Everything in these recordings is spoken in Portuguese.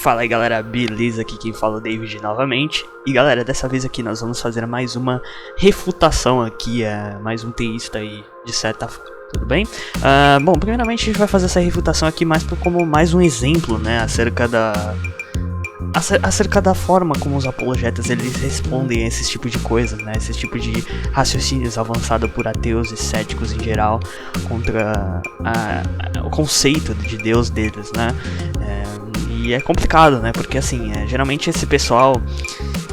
Fala aí galera, beleza? Aqui quem fala é o David novamente. E galera, dessa vez aqui nós vamos fazer mais uma refutação aqui, mais um teísta aí de certa forma, tudo bem? Bom, primeiramente a gente vai fazer essa refutação aqui como mais um exemplo, né, acerca da forma como os apologetas eles respondem a esse tipo de coisas, né, esse tipo de raciocínios avançado por ateus e céticos em geral contra o conceito de Deus deles, né. E é complicado, né, porque assim, geralmente esse pessoal,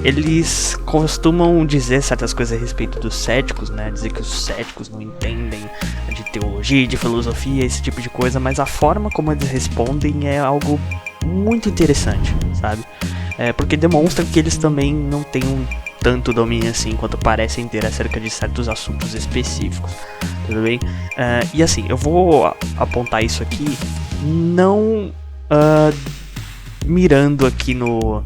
eles costumam dizer certas coisas a respeito dos céticos, né, dizer que os céticos não entendem de teologia, de filosofia, esse tipo de coisa, mas a forma como eles respondem é algo muito interessante, sabe, porque demonstra que eles também não têm tanto domínio assim quanto parecem ter acerca de certos assuntos específicos, tudo bem? E assim, eu vou apontar isso aqui, não mirando aqui no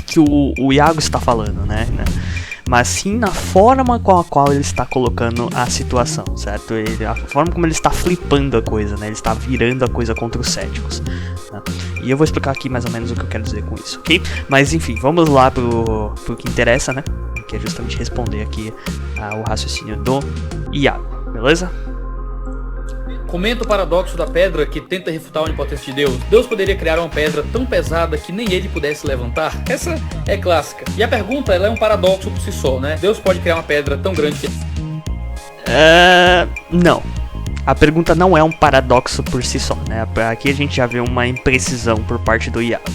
que o Iago está falando, né? Mas sim na forma com a qual ele está colocando a situação, certo? A forma como ele está flipando a coisa, né? Ele está virando a coisa contra os céticos, né? E eu vou explicar aqui mais ou menos o que eu quero dizer com isso, ok? Mas enfim, vamos lá pro que interessa, né? Que é justamente responder aqui ao raciocínio do Iago, beleza? Comenta o paradoxo da pedra que tenta refutar a onipotência de Deus. Deus poderia criar uma pedra tão pesada que nem ele pudesse levantar? Essa é clássica. E a pergunta, ela é um paradoxo por si só, né? Deus pode criar uma pedra tão grande que... Não. A pergunta não é um paradoxo por si só, né? Aqui a gente já vê uma imprecisão por parte do Iago.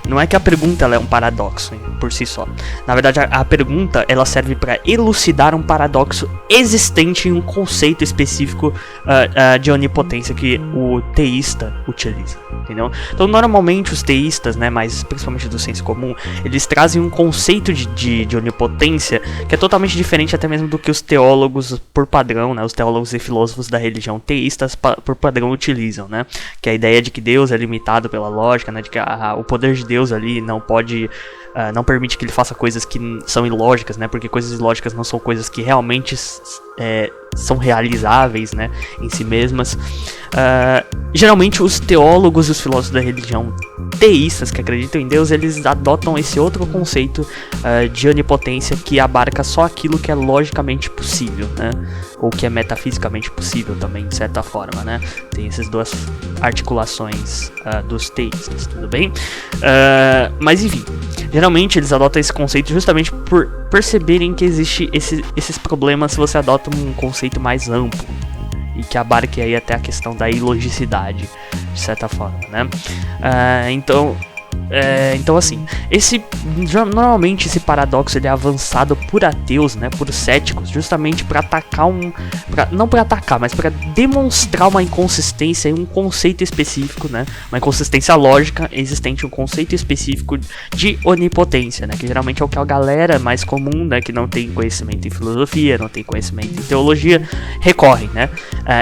Não é que a pergunta ela é um paradoxo por si só. Na verdade, a pergunta ela serve para elucidar um paradoxo existente em um conceito específico de onipotência que o teísta utiliza, entendeu? Então, normalmente os teístas, né, mas principalmente do senso comum, eles trazem um conceito de onipotência que é totalmente diferente até mesmo do que os teólogos por padrão, né, os teólogos e filósofos da religião teístas por padrão utilizam, né? Que é a ideia de que Deus é limitado pela lógica, né, de que o poder de Deus ali não pode, não permite que ele faça coisas que são ilógicas, né? Porque coisas ilógicas não são coisas que realmente são realizáveis, né, em si mesmas. Geralmente os teólogos e os filósofos da religião teístas que acreditam em Deus, eles adotam esse outro conceito de onipotência que abarca só aquilo que é logicamente possível, né? Ou que é metafisicamente possível também, de certa forma, né? Tem essas duas articulações dos teístas, tudo bem? Mas enfim, geralmente eles adotam esse conceito justamente por perceberem que existe esses problemas se você adota um conceito mais amplo e que abarque aí até a questão da ilogicidade, de certa forma, né? Então assim, normalmente esse paradoxo ele é avançado por ateus, né, por céticos, justamente para atacar não para atacar, mas para demonstrar uma inconsistência em um conceito específico, né, uma inconsistência lógica existente em um conceito específico de onipotência, né, que geralmente é o que a galera mais comum, né, que não tem conhecimento em filosofia, não tem conhecimento em teologia, recorre, né.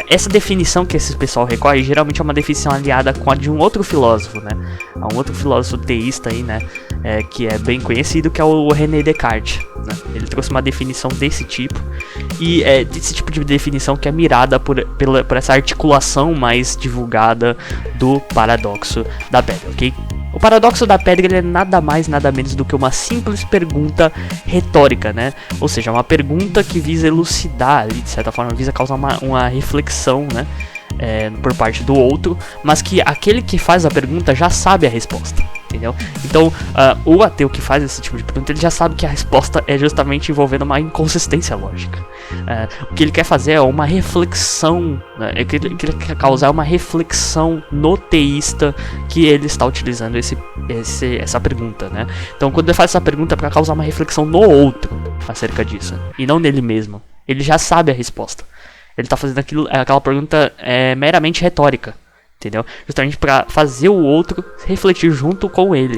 Essa definição que esse pessoal recorre geralmente é uma definição aliada com a de um outro filósofo, né, um outro filósofo teísta aí, né, que é bem conhecido, que é o René Descartes, né? Ele trouxe uma definição desse tipo, e é desse tipo de definição que é mirada por essa articulação mais divulgada do paradoxo da pedra, ok? O paradoxo da pedra ele é nada mais, nada menos do que uma simples pergunta retórica, né? Ou seja, uma pergunta que visa elucidar, ali, de certa forma, visa causar uma reflexão, né, por parte do outro, mas que aquele que faz a pergunta já sabe a resposta, entendeu? Então, o ateu que faz esse tipo de pergunta, ele já sabe que a resposta é justamente envolvendo uma inconsistência lógica. O que ele quer fazer é uma reflexão, né? O que ele quer causar é uma reflexão no teísta que ele está utilizando essa pergunta, né? Então, quando ele faz essa pergunta é para causar uma reflexão no outro acerca disso, e não nele mesmo. Ele já sabe a resposta. Ele está fazendo aquela pergunta meramente retórica, entendeu? Justamente para fazer o outro refletir junto com ele,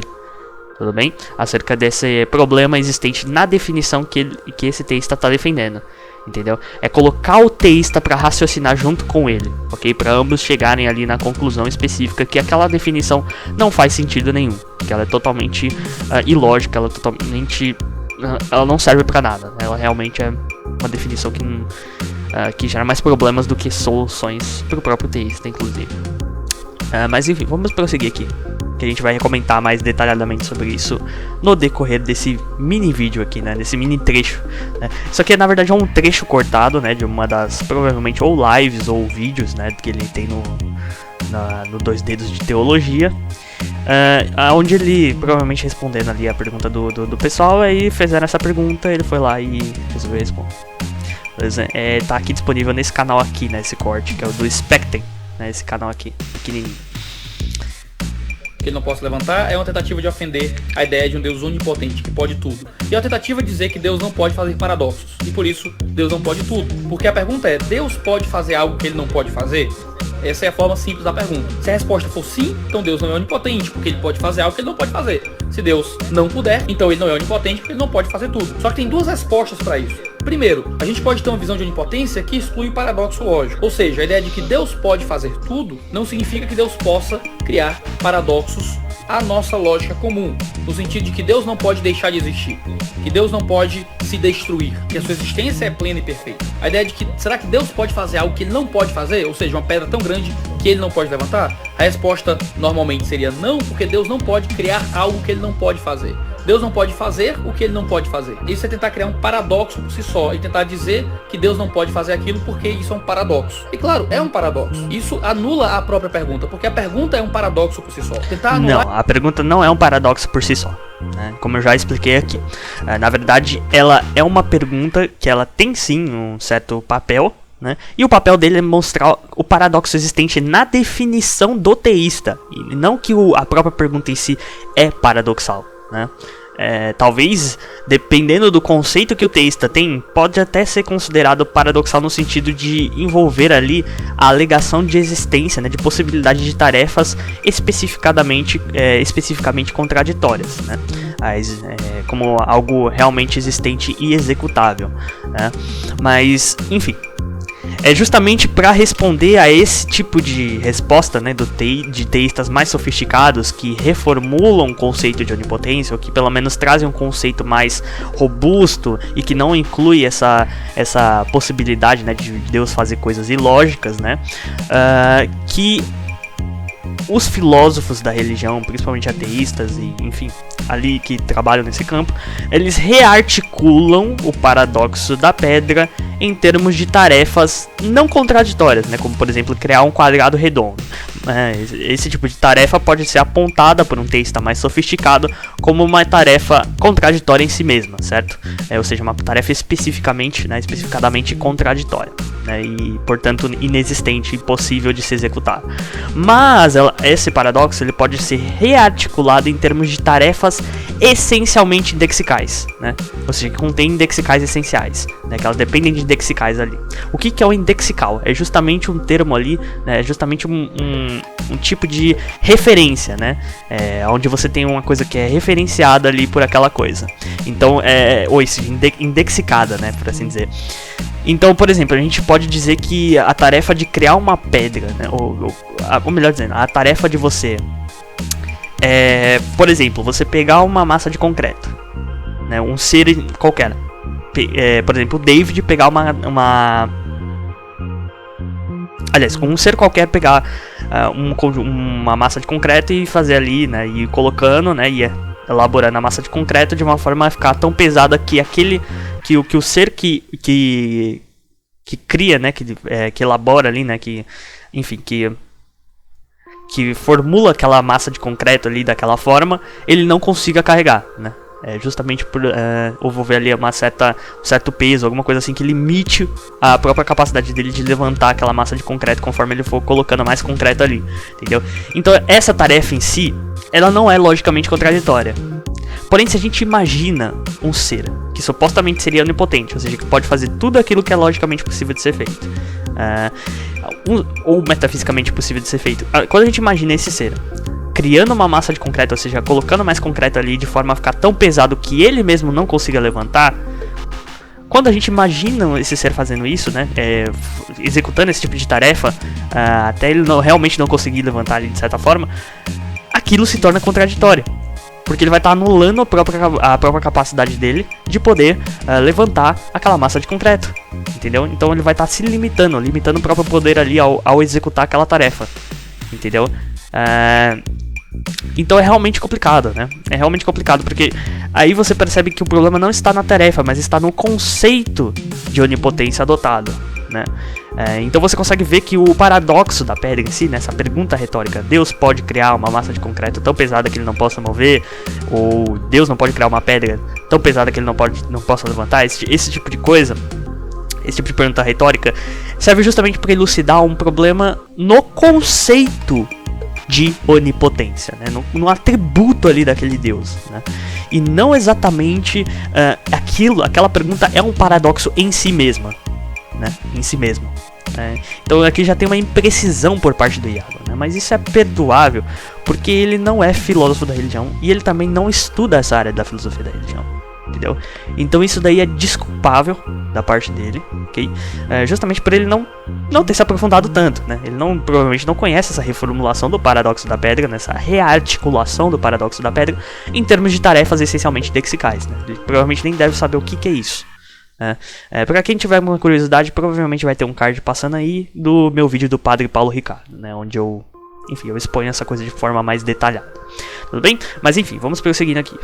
tudo bem? Acerca desse problema existente na definição que esse teísta está defendendo, entendeu? É colocar o teísta para raciocinar junto com ele, ok? Para ambos chegarem ali na conclusão específica que aquela definição não faz sentido nenhum, que ela é totalmente ilógica, ela não serve para nada, ela realmente é uma definição que gera mais problemas do que soluções para o próprio teísta, inclusive. Mas enfim, vamos prosseguir aqui. que a gente vai comentar mais detalhadamente sobre isso no decorrer desse mini vídeo aqui, né, desse mini trecho, né. Isso aqui na verdade é um trecho cortado, né, de uma das, provavelmente, ou lives ou vídeos, né, que ele tem no Dois Dedos de Teologia, onde ele, provavelmente respondendo ali a pergunta do pessoal, aí fizeram essa pergunta, ele foi lá e resolveu responder. Tá aqui disponível nesse canal aqui, né, esse corte, que é o do Specten, né, esse canal aqui, pequenininho. Que ele não possa levantar é uma tentativa de ofender a ideia de um Deus onipotente, que pode tudo. E é uma tentativa de dizer que Deus não pode fazer paradoxos, e por isso Deus não pode tudo. Porque a pergunta é, Deus pode fazer algo que ele não pode fazer? Essa é a forma simples da pergunta. Se a resposta for sim, então Deus não é onipotente, porque ele pode fazer algo que ele não pode fazer. Se Deus não puder, então ele não é onipotente, porque ele não pode fazer tudo. Só que tem duas respostas para isso. Primeiro, a gente pode ter uma visão de onipotência que exclui o paradoxo lógico. Ou seja, a ideia de que Deus pode fazer tudo não significa que Deus possa criar paradoxos à nossa lógica comum, no sentido de que Deus não pode deixar de existir, que Deus não pode se destruir, que a sua existência é plena e perfeita. A ideia de que, será que Deus pode fazer algo que ele não pode fazer, ou seja, uma pedra tão grande que ele não pode levantar? A resposta normalmente seria não, porque Deus não pode criar algo que ele não pode fazer. Deus não pode fazer o que ele não pode fazer. Isso é tentar criar um paradoxo por si só e tentar dizer que Deus não pode fazer aquilo porque isso é um paradoxo. E claro, é um paradoxo. Isso anula a própria pergunta, porque a pergunta é um paradoxo por si só. Tentar anular... Não, a pergunta não é um paradoxo por si só, né? Como eu já expliquei aqui. Na verdade, ela é uma pergunta que ela tem sim um certo papel, né? E o papel dele é mostrar o paradoxo existente na definição do teísta, e não que a própria pergunta em si é paradoxal, né? Talvez, dependendo do conceito que o teísta tem, pode até ser considerado paradoxal no sentido de envolver ali a alegação de existência, né, de possibilidade de tarefas especificamente contraditórias, né, como algo realmente existente e executável, né? Mas, enfim, é justamente para responder a esse tipo de resposta, né, de teístas mais sofisticados que reformulam o conceito de onipotência, ou que pelo menos trazem um conceito mais robusto e que não inclui essa possibilidade, né, de Deus fazer coisas ilógicas, né, que os filósofos da religião, principalmente ateístas e, enfim, ali que trabalham nesse campo, eles rearticulam o paradoxo da pedra em termos de tarefas não contraditórias, né? Como, por exemplo, criar um quadrado redondo. Esse tipo de tarefa pode ser apontada por um teísta mais sofisticado como uma tarefa contraditória em si mesma, certo? Ou seja, uma tarefa especificadamente contraditória, né? E, portanto, inexistente, impossível de se executar. Mas esse paradoxo ele pode ser rearticulado em termos de tarefas essencialmente indexicais, né? Ou seja, que contém indexicais essenciais, né? Que elas dependem de indexicais ali. O que é o indexical? É justamente um termo ali, né? É justamente um tipo de referência, né? Onde você tem uma coisa que é referenciada ali por aquela coisa. Então, indexicada, né? Por assim dizer. Então, por exemplo, a gente pode dizer que a tarefa de criar uma pedra, né? Ou melhor dizendo, a tarefa de você... por exemplo, você pegar uma massa de concreto, né, um ser qualquer, por exemplo, o David pegar um ser qualquer pegar uma massa de concreto e fazer ali, né, e ir colocando, né, e elaborando a massa de concreto de uma forma a ficar tão pesada que o ser que cria, né, que elabora ali, né, que formula aquela massa de concreto ali daquela forma, ele não consiga carregar, né? Justamente por envolver ali um certo peso, alguma coisa assim que limite a própria capacidade dele de levantar aquela massa de concreto conforme ele for colocando mais concreto ali, entendeu? Então essa tarefa em si, ela não é logicamente contraditória. Porém, se a gente imagina um ser que supostamente seria onipotente, ou seja, que pode fazer tudo aquilo que é logicamente possível de ser feito, ou metafisicamente possível de ser feito, quando a gente imagina esse ser criando uma massa de concreto, ou seja, colocando mais concreto ali de forma a ficar tão pesado que ele mesmo não consiga levantar, quando a gente imagina esse ser fazendo isso, né, executando esse tipo de tarefa, até ele realmente não conseguir levantar ali de certa forma, aquilo se torna contraditório. Porque ele vai estar anulando a própria capacidade dele de poder levantar aquela massa de concreto, entendeu? Então ele vai estar se limitando o próprio poder ali ao executar aquela tarefa, entendeu? Então é realmente complicado, né? É realmente complicado, porque aí você percebe que o problema não está na tarefa, mas está no conceito de onipotência adotado, né? Então você consegue ver que o paradoxo da pedra em si, nessa pergunta retórica, Deus pode criar uma massa de concreto tão pesada que ele não possa mover, ou Deus não pode criar uma pedra tão pesada que ele não possa levantar, esse tipo de coisa, esse tipo de pergunta retórica, serve justamente para elucidar um problema no conceito de onipotência, né? no atributo ali daquele Deus, né? E não exatamente aquela pergunta é um paradoxo em si mesma, né? Em si mesmo. Então aqui já tem uma imprecisão por parte do Iago, né? Mas isso é perdoável porque ele não é filósofo da religião e ele também não estuda essa área da filosofia da religião, entendeu? Então isso daí é desculpável da parte dele, ok? Justamente por ele não ter se aprofundado tanto, né? Ele provavelmente não conhece essa reformulação do paradoxo da pedra, né? Essa rearticulação do paradoxo da pedra em termos de tarefas essencialmente lexicais, né? Ele provavelmente nem deve saber o que é isso. Pra quem tiver uma curiosidade, provavelmente vai ter um card passando aí do meu vídeo do Padre Paulo Ricardo, né? Onde eu exponho essa coisa de forma mais detalhada. Tudo bem? Mas enfim, vamos prosseguindo aqui.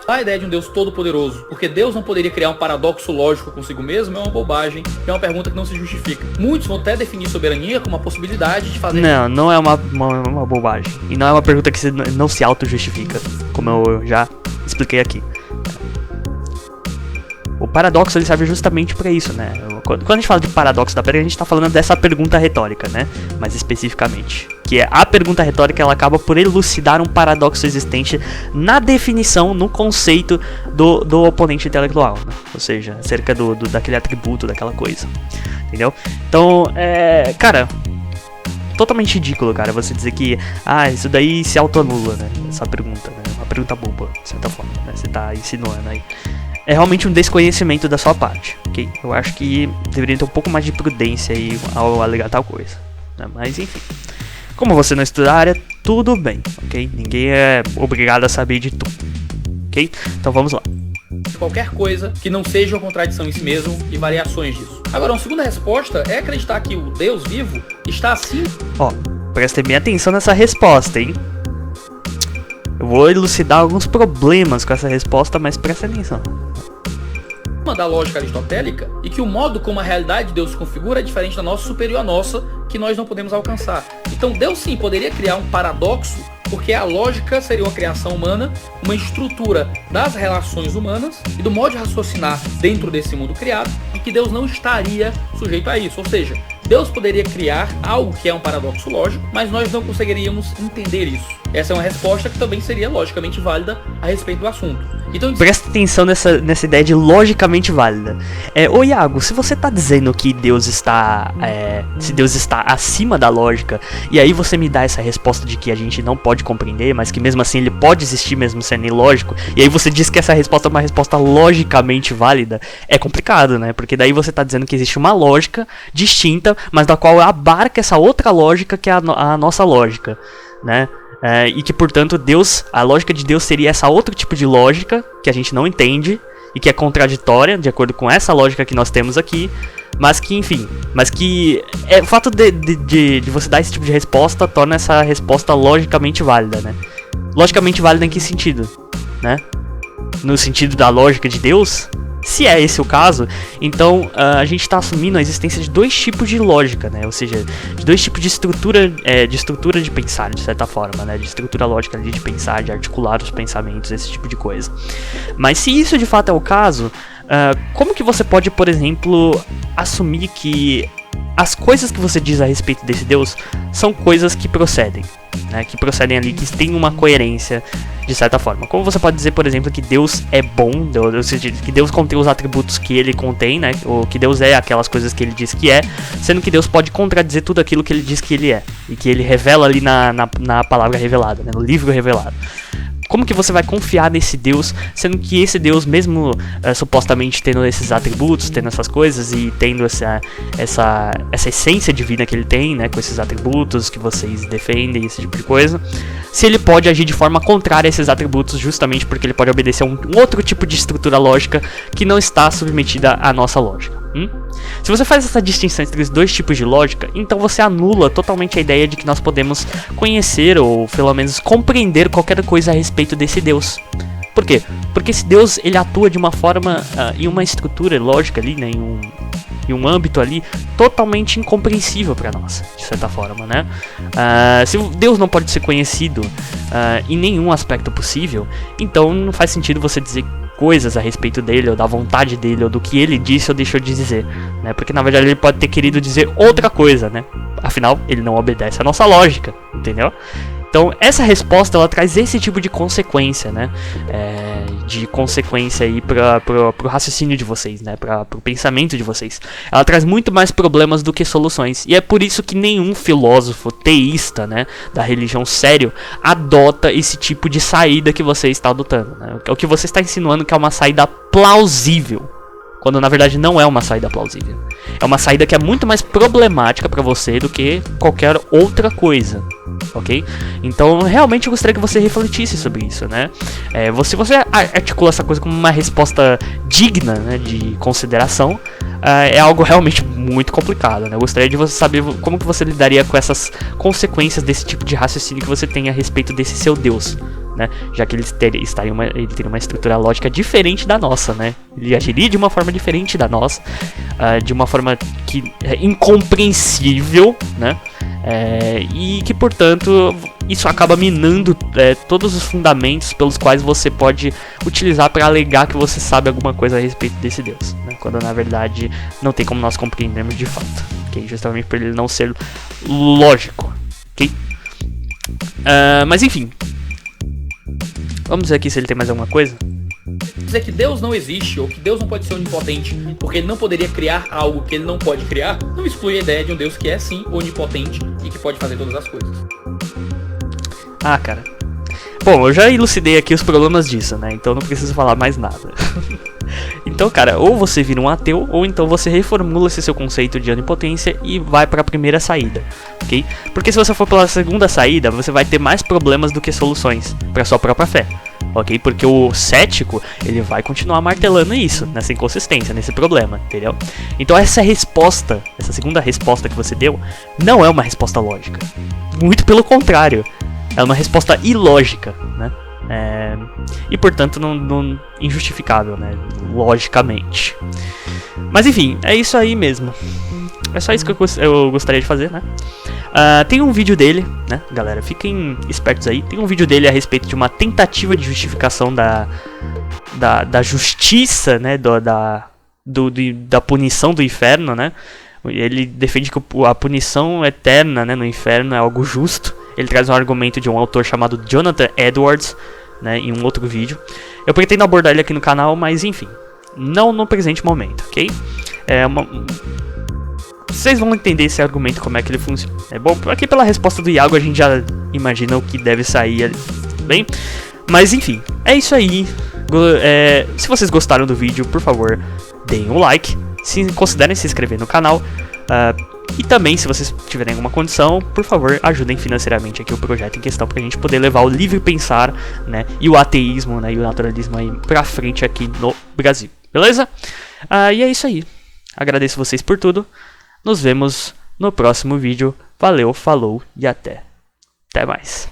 A ideia de um Deus todo-poderoso, porque Deus não poderia criar um paradoxo lógico consigo mesmo, é uma bobagem, é uma pergunta que não se justifica. Muitos vão até definir soberania como uma possibilidade de fazer... Não é uma bobagem. E não é uma pergunta que não se auto-justifica, como eu já expliquei aqui. O paradoxo ele serve justamente para isso, né? Quando a gente fala de paradoxo da pedra, a gente está falando dessa pergunta retórica, né? Mais especificamente. Que é a pergunta retórica, ela acaba por elucidar um paradoxo existente na definição, no conceito do oponente intelectual, né? Ou seja, acerca daquele atributo, daquela coisa. Entendeu? Então, cara, totalmente ridículo, cara, você dizer que isso daí se autoanula, né? Essa pergunta, né? Uma pergunta boba, de certa forma, né? Você tá insinuando aí. É realmente um desconhecimento da sua parte, ok? Eu acho que deveria ter um pouco mais de prudência aí ao alegar tal coisa, né? Mas enfim, como você não estuda a área, tudo bem, ok? Ninguém é obrigado a saber de tudo, ok? Então vamos lá. Qualquer coisa que não seja uma contradição em si mesmo e variações disso. Agora, uma segunda resposta é acreditar que o Deus vivo está acima... Prestem bem atenção nessa resposta, hein? Eu vou elucidar alguns problemas com essa resposta, mas presta atenção. Da lógica aristotélica e que o modo como a realidade de Deus se configura é diferente da nossa, superior à nossa, que nós não podemos alcançar. Então Deus sim poderia criar um paradoxo, porque a lógica seria uma criação humana, uma estrutura das relações humanas e do modo de raciocinar dentro desse mundo criado, e que Deus não estaria sujeito a isso. Ou seja, Deus poderia criar algo que é um paradoxo lógico, mas nós não conseguiríamos entender isso. Essa é uma resposta que também seria logicamente válida a respeito do assunto. Então, presta atenção nessa ideia de logicamente válida. Ô Iago, se você tá dizendo que Deus está se Deus está acima da lógica, e aí você me dá essa resposta de que a gente não pode compreender, mas que mesmo assim ele pode existir mesmo sendo ilógico, e aí você diz que essa resposta é uma resposta logicamente válida, é complicado, né? Porque daí você tá dizendo que existe uma lógica distinta, mas da qual abarca essa outra lógica que é a nossa lógica, né? E que, portanto, a lógica de Deus seria essa outro tipo de lógica que a gente não entende e que é contraditória, de acordo com essa lógica que nós temos aqui, mas que, enfim, o fato de você dar esse tipo de resposta torna essa resposta logicamente válida, né? Logicamente válida em que sentido, né? No sentido da lógica de Deus? Se é esse o caso, então a gente está assumindo a existência de dois tipos de lógica, né? Ou seja, de dois tipos de estrutura de pensar, de certa forma, né? De estrutura lógica ali de pensar, de articular os pensamentos, esse tipo de coisa. Mas se isso de fato é o caso, como que você pode, por exemplo, assumir que as coisas que você diz a respeito desse Deus são coisas que procedem, né? Que procedem ali, que têm uma coerência de certa forma. Como você pode dizer, por exemplo, que Deus é bom, ou seja, que Deus contém os atributos que ele contém, né? Ou que Deus é aquelas coisas que ele diz que é, sendo que Deus pode contradizer tudo aquilo que ele diz que ele é, e que ele revela ali na palavra revelada, né? No livro revelado. Como que você vai confiar nesse Deus, sendo que esse Deus, mesmo supostamente tendo esses atributos, tendo essas coisas e tendo essa essência divina que ele tem, né, com esses atributos que vocês defendem, esse tipo de coisa, se ele pode agir de forma contrária a esses atributos, justamente porque ele pode obedecer a um outro tipo de estrutura lógica que não está submetida à nossa lógica. Se você faz essa distinção entre os dois tipos de lógica, então você anula totalmente a ideia de que nós podemos conhecer ou pelo menos compreender qualquer coisa a respeito desse Deus. Por quê? Porque esse Deus ele atua de uma forma, em uma estrutura lógica ali, né, em um âmbito ali totalmente incompreensível para nós, de certa forma, né? Se Deus não pode ser conhecido em nenhum aspecto possível, então não faz sentido você dizer coisas a respeito dele, ou da vontade dele, ou do que ele disse ou deixou de dizer, né? Porque na verdade ele pode ter querido dizer outra coisa, né? Afinal, ele não obedece à nossa lógica, entendeu? Então, essa resposta, ela traz esse tipo de consequência, né? De consequência aí pro raciocínio de vocês, né? Pro pensamento de vocês. Ela traz muito mais problemas do que soluções. E é por isso que nenhum filósofo teísta, né? Da religião sério, adota esse tipo de saída que você está adotando, né? O que você está insinuando que é uma saída plausível, quando na verdade não é uma saída plausível. É uma saída que é muito mais problemática para você do que qualquer outra coisa, ok? Então realmente eu gostaria que você refletisse sobre isso, né? Se você articula essa coisa como uma resposta digna, né, de consideração, é algo realmente muito complicado, né? Eu gostaria de você saber como que você lidaria com essas consequências desse tipo de raciocínio que você tem a respeito desse seu Deus, né? Já que ele teria uma estrutura lógica diferente da nossa, né? Ele agiria de uma forma diferente da nossa, de uma forma que é incompreensível, né? E que, portanto, isso acaba minando todos os fundamentos pelos quais você pode utilizar para alegar que você sabe alguma coisa a respeito desse Deus, né? Quando na verdade não tem como nós compreendermos de fato, okay? Justamente por ele não ser lógico, ok? Mas enfim, vamos ver aqui se ele tem mais alguma coisa. Dizer que Deus não existe ou que Deus não pode ser onipotente porque ele não poderia criar algo que ele não pode criar, não exclui a ideia de um Deus que é sim onipotente e que pode fazer todas as coisas. Cara. Bom, eu já elucidei aqui os problemas disso, né? Então não preciso falar mais nada. Então, cara, ou você vira um ateu, ou então você reformula esse seu conceito de onipotência e vai para a primeira saída, ok? Porque se você for pela segunda saída, você vai ter mais problemas do que soluções para sua própria fé, ok? Porque o cético, ele vai continuar martelando isso, nessa inconsistência, nesse problema, entendeu? Então essa resposta, essa segunda resposta que você deu, não é uma resposta lógica. Muito pelo contrário, é uma resposta ilógica, né? E portanto não injustificável, né? Logicamente. Mas enfim, é isso aí mesmo. É só isso que eu gostaria de fazer, né? Tem um vídeo dele, né, galera? Fiquem espertos aí. Tem um vídeo dele a respeito de uma tentativa de justificação da justiça, né? Da punição do inferno, né? Ele defende que a punição eterna, né, no inferno é algo justo. Ele traz um argumento de um autor chamado Jonathan Edwards, né, em um outro vídeo. Eu pretendo abordar ele aqui no canal, mas enfim, não no presente momento, ok? Vocês vão entender esse argumento, como é que ele funciona. Bom, aqui pela resposta do Iago a gente já imagina o que deve sair ali, bem? Mas enfim, é isso aí. Se vocês gostaram do vídeo, por favor, deem um like. Considerem se inscrever no canal. E também, se vocês tiverem alguma condição, por favor, ajudem financeiramente aqui o projeto em questão, pra gente poder levar o livre pensar, né, e o ateísmo, né, e o naturalismo aí pra frente aqui no Brasil, beleza? E é isso aí. Agradeço vocês por tudo. Nos vemos no próximo vídeo. Valeu, falou e até mais.